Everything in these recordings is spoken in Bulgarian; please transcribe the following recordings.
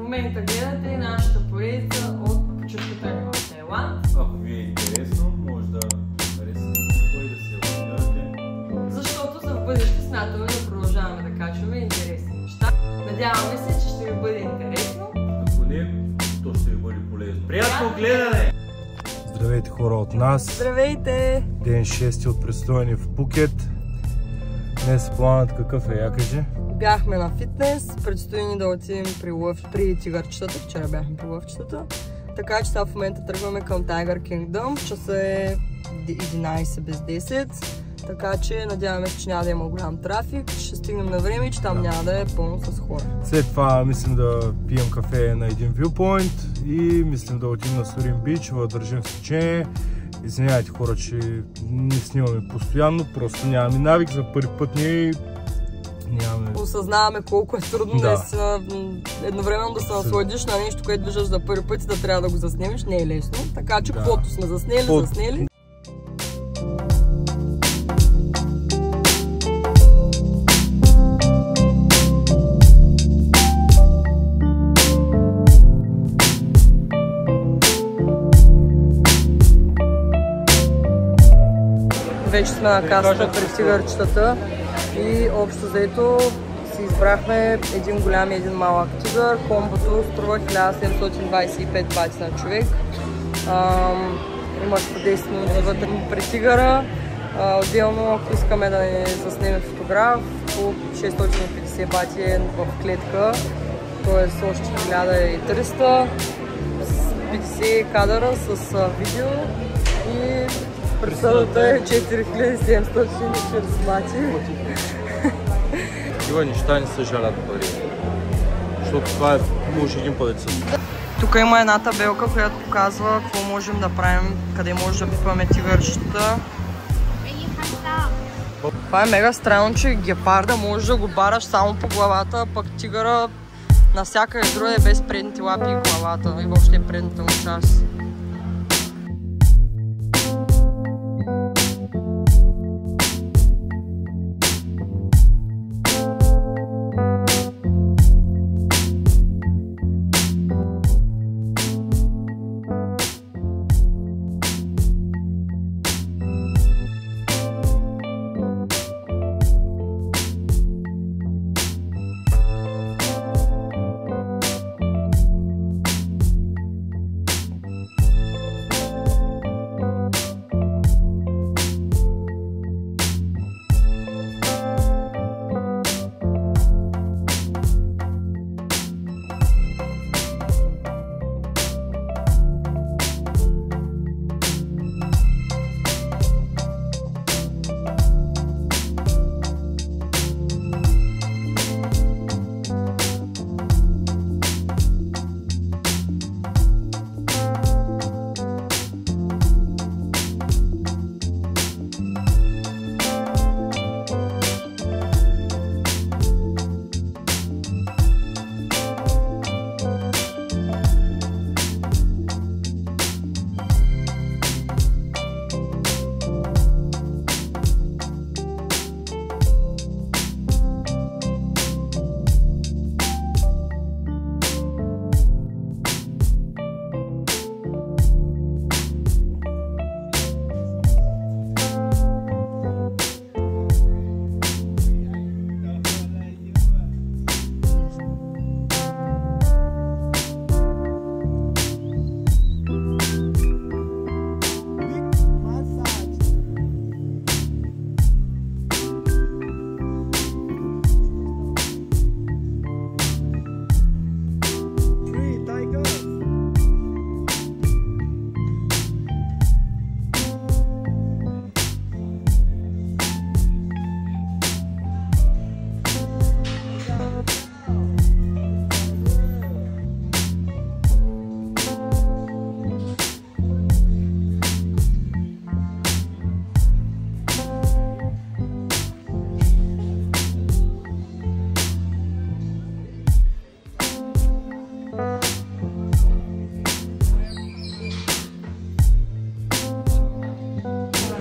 момента гледате нашата поредица от почивката ни в Тайланд. Ако ви е интересно, може да харесате и да се абонирате. Защото за в бъдеще смятаме да продължаваме да качваме интересни неща. Надяваме се, че ще ви бъде интересно. Ако не, то ще ви бъде полезно. Приятно гледане! Здравейте хора от нас! Здравейте! Ден 6 от престоя ни в Пукет. Днес планът какъв е, я кажи? Бяхме на фитнес, предстои ни да отидем при тигърчетата. Вчера бяхме при лъвчетата. Така че сега в момента тръгваме към Tiger Kingdom. Часа е 11 без 10. Така че надяваме се, че няма да има голям трафик. Ще стигнем на време и че там няма да е пълно с хора. След това мислим да пием кафе на един viewpoint и мислим да отидем на Сурин Бич, да държим в течение. Извинявайте хора, че не снимаме постоянно, просто нямаме навик, за първи път ние нямаме... Осъзнаваме колко е трудно да си едновременно да се насладиш на нещо, което виждаш за първи път и да трябва да го заснемеш, не е лесно. Така че каквото сме заснели. Вече сме на касата при тигърчетата и общо взето си избрахме един голям и един малък тигър. Комбото струва 1725 бати на човек. Имаш по 10 минути вътре при тигъра. Отделно, ако искаме да ни заснеме фотограф, по 650 бати е в клетка, т.е. още 1300, 50 кадъра с видео и присъдата е 4740 бати. Такива неща не се жалят пари, защото това е може един път да се. Тук има една табелка, която показва какво можем да правим, къде може да пипаме тигърчета. Това е мега странно, че гепарда може да го бараш само по главата, пък тигъра навсякъде друга е без предните лапи и главата и въобще предната му част.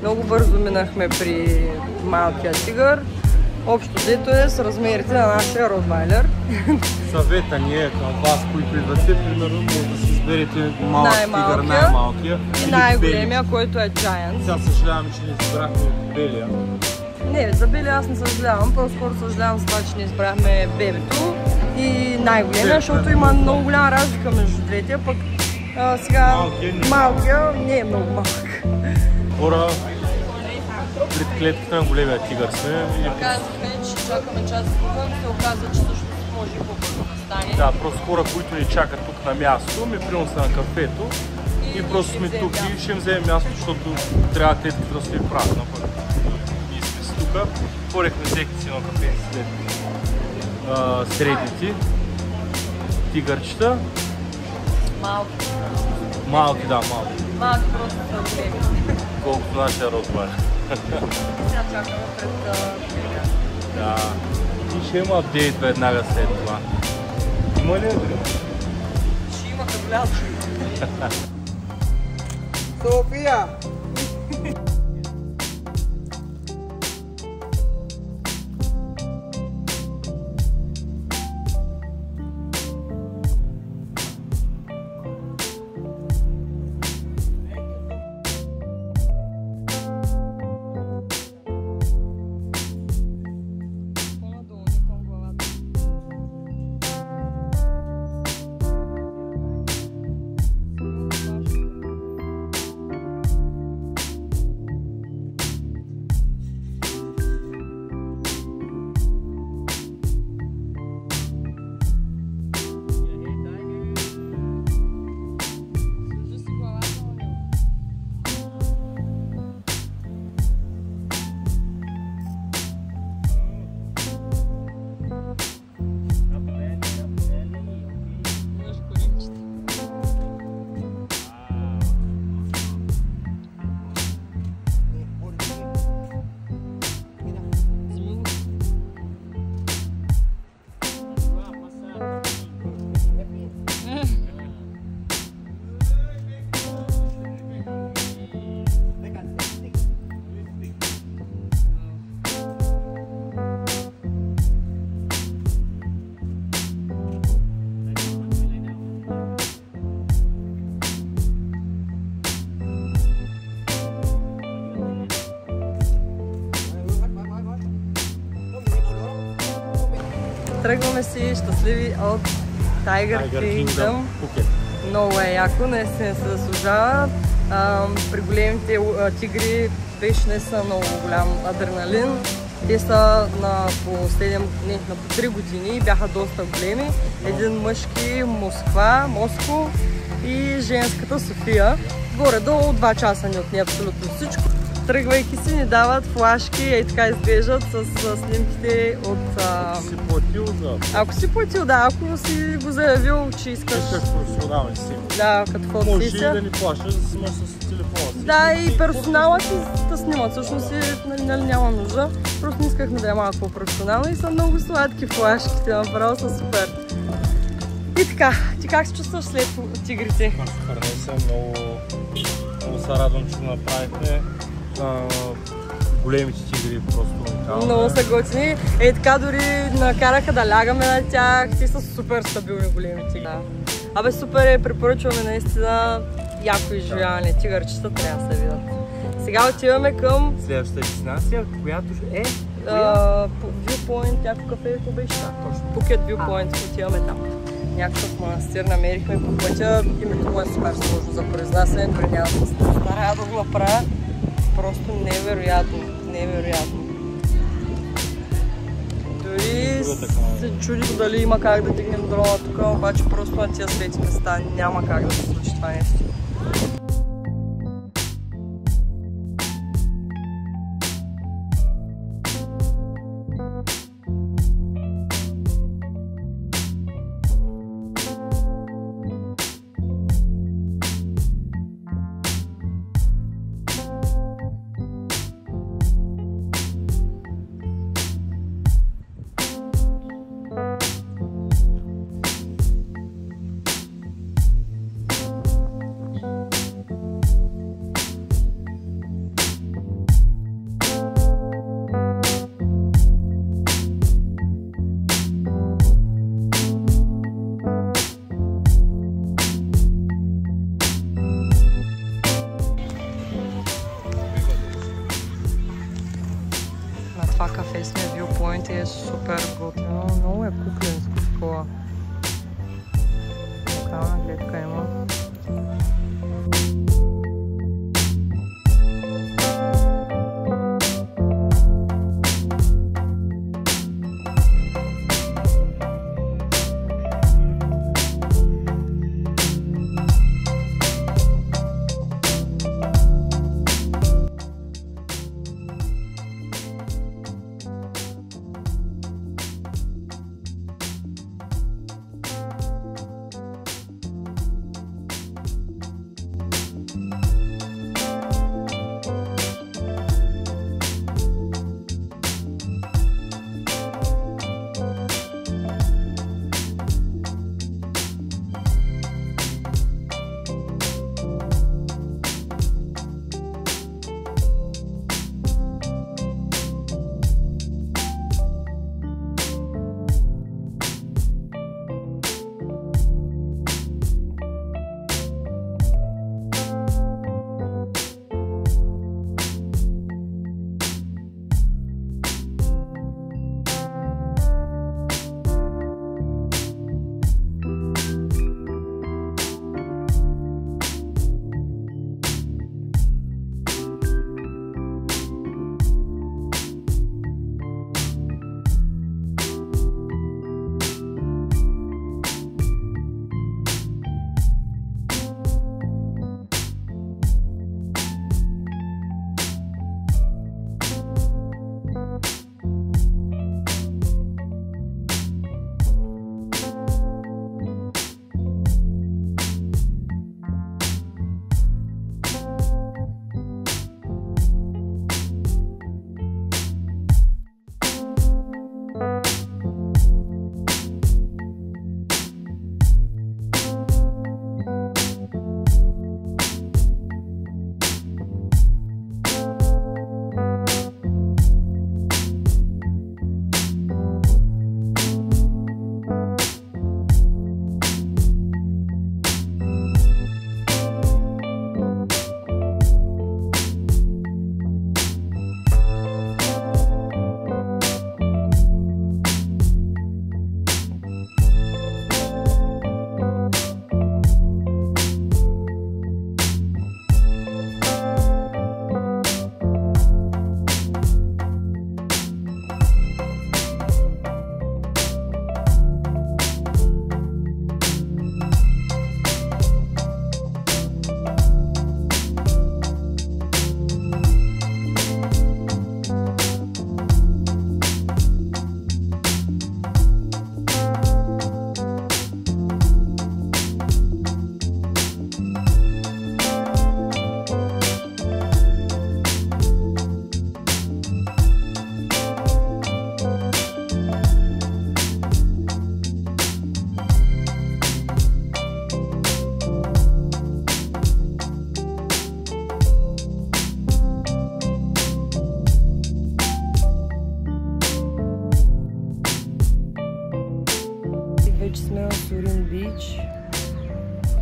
Много бързо минахме при малкия тигър. Общо взето е с размерите на нашия Ротвайлер. Съвета ни е към вас, които идвате, примерно, може да си изберете малък тигър, най-малкия. И най-големия, който е Giant. Сега съжалявам, че не избрахме белия. Не, за белия аз не съжалявам, по-скоро съжалявам за това, че не избрахме бебето и най-големия, защото има много голяма разлика между двете, пък сега малкия не е много малък. Хора, пред клетката на големия тигър сме. Казахме, че чакаме час и половина, се оказа, че също може и по-бързо да стане. Да, просто хора, които ни чакат тук на място, ми приноса на кафето и просто сме тук и ще им вземем място, защото трябва клетката да стои празна. Ние сме си тук, порехме взехте си едно кафе след средните тигърчета. Малки. Малки, да, малки. Малки просто са големи. Колкото нашия Ротвайлер. Сега чакаме пред тигъра. Да. И ще има апдейт веднага след това. Има ли? Ще има каблят. София! Тръгваме си щастливи от Tiger Kingdom. Много е яко, наистина се заслужава. При големите тигри беше наистина много голям адреналин. Те са на по 7, не, на по 3 години, бяха доста големи. Един мъжки Моско и женската София. Горе-долу 2 часа ни отне абсолютно всичко. Тръгвайки си ни дават флашки и така изглеждат с снимките от... Си платил за... Ако си платил, да, ако си го заявил, че искаш... професионални снимки. Да, като фотосесия. Може и да ни плащаш, да снимаш с телефона си. Да, и персоналът си да снимат. Всъщност нали, няма нужда. Просто не искахме да е малко по-професионално и са много сладки флашките, направо са супер. И така, ти как се чувстваш след тигрите? Супер, много се радвам, че го направихме. Големите тигри просто уникални. Много са готини. Така дори накараха да лягаме на тях. Те са супер стабилни големи тигри. Абе супер е, препоръчваме наистина яко изживяване. Тигърчета трябва да се видят. Сега отиваме към... следващата дестинация, която е... Viewpoint, някакво кафе, какво беше? Phuket Viewpoint, отиваме там. Някакъв манастир намерихме по пътя. Името му е супер сложно за произнасяне, дори няма да се старая да го направя. Просто невероятно, невероятно. Дори се чудих дали има как да дигнем дрона тук, обаче просто на тия свети места няма как да се случи това нещо. уникална гледка има.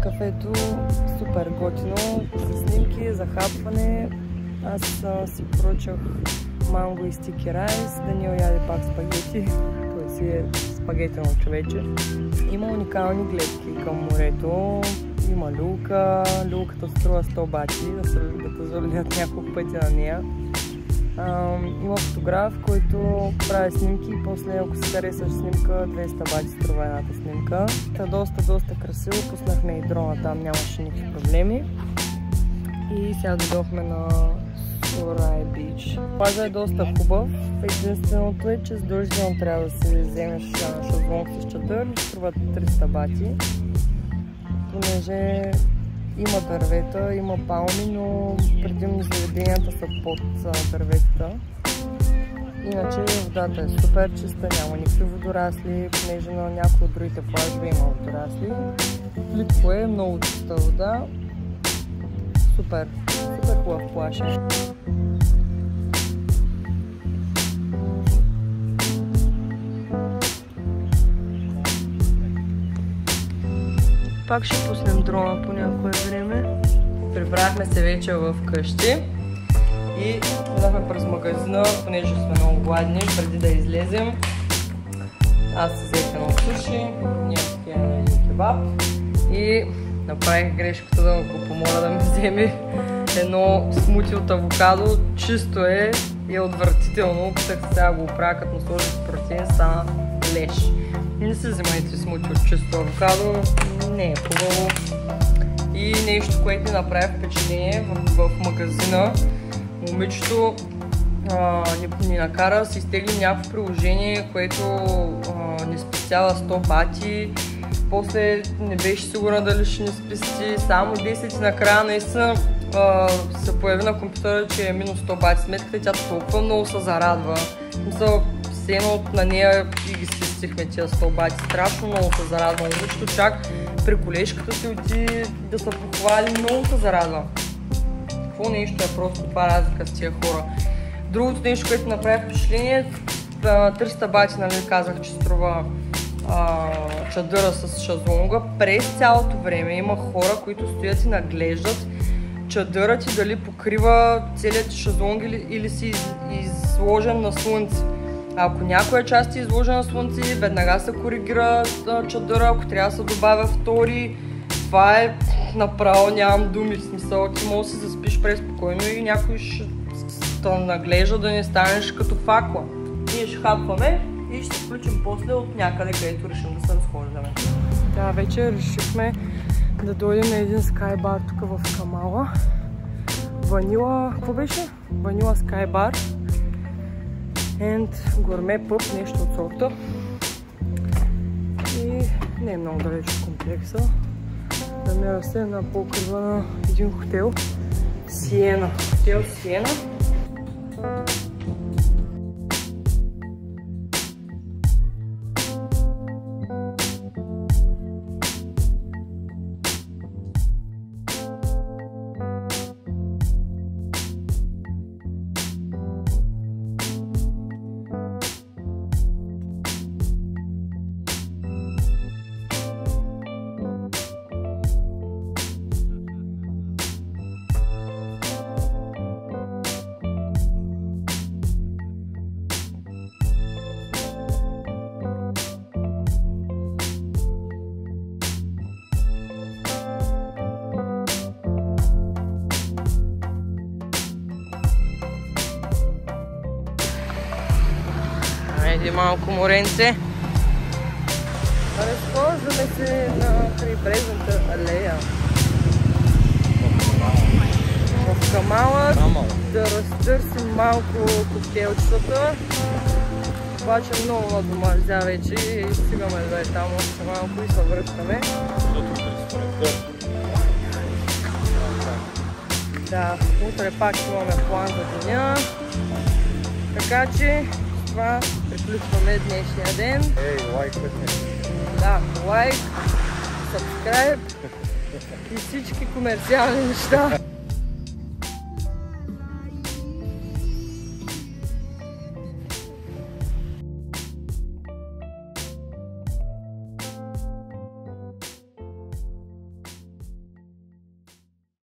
Кафето супер готино, за снимки, за хапване. Аз си поръчах манго и стики райс, Даниел яде пак спагети, той си е спагетено човече. Има уникални гледки към морето, има люлка, люлката струва 100 бати, да те залят няколко пъти на нея. Има фотограф, който прави снимки и после, ако си харесаш снимка, 200 бати струва едната снимка. Доста красиво, пуснахме и дрона там, нямаше никакви проблеми. И сега дойдохме на Сурай Бич. Плажа е доста хубав, единственото е, че задължително трябва да си вземеш шезлонг с чадър, струва 300 бати. Понеже има дървета, има палми, но предимно заведенията са под дърветата. Иначе водата е супер чиста, няма никакви водорасли, понеже на някои от другите плажове има водорасли. Плитко е, много чиста вода. Супер хубав плаж е. Пак ще пуснем дрона по някое време. Прибрахме се вече в къщи и минахме през магазина, понеже сме много гладни, преди да излезем. Аз си взех едно суши, ние такива един кебаб И направих грешката да го помоля да ми вземе едно смути от авокадо. Чисто е и е отвратително. Питах сега го оправя, като насложих протеин, стана леш. Не се вземайте смути от чисто авокадо, не е хубаво. И нещо, което ми направи впечатление в магазина, момичето ни накара да си изтеглим някакво приложение, което ни спестява 100 бати. После не беше сигурна дали ще ни спести само 10 и накрая наистина се появи на компютъра, че е минус 100 бати сметката и тя толкова много се зарадва. Мисля, все едно на нея и ги спестихме тия 100 бати. Страшно много се зарадва. Момичето чак при колежката си отиде да се похвали, много се зарадва. Какво нещо е просто това разлика с тия хора. Другото нещо, което направи впечатление, 300 бати, нали, казах, че струва чадъра с шезлонга. През цялото време има хора, които стоят и наглеждат чадъра ти дали покрива целият шезлонг или си изложен на слънце. Ако някоя част е изложена на слънце, веднага се коригира чадъра, ако трябва да се добавя втори. Това е направо, нямам думи, в смисъл, ти може да си заспиш преспокойно и някой ще наглежда да не станеш като факла. Ние ще хапваме и ще се включим после от някъде, където решим да се разхождаме. Да, вече решихме да дойдем на един скайбар тук в Камала. Ванила, какво беше? Ванила скайбар and гурме пъб, нещо от сорта. И не е много далеч от комплекса. Намира се на покрива на един хотел Сиена. Хотел Сиена. Хайде малко моренце. Разхождаме се на крайбрежната алея. В Камала да разтърсим малко коктейлчетата. Обаче много надомързя вече и стигаме да е там още малко и се връщаме. Да, утре пак имаме план за деня. Така че това приключваме днешния ден. Да, лайк, сабскрайб и всички комерциални неща.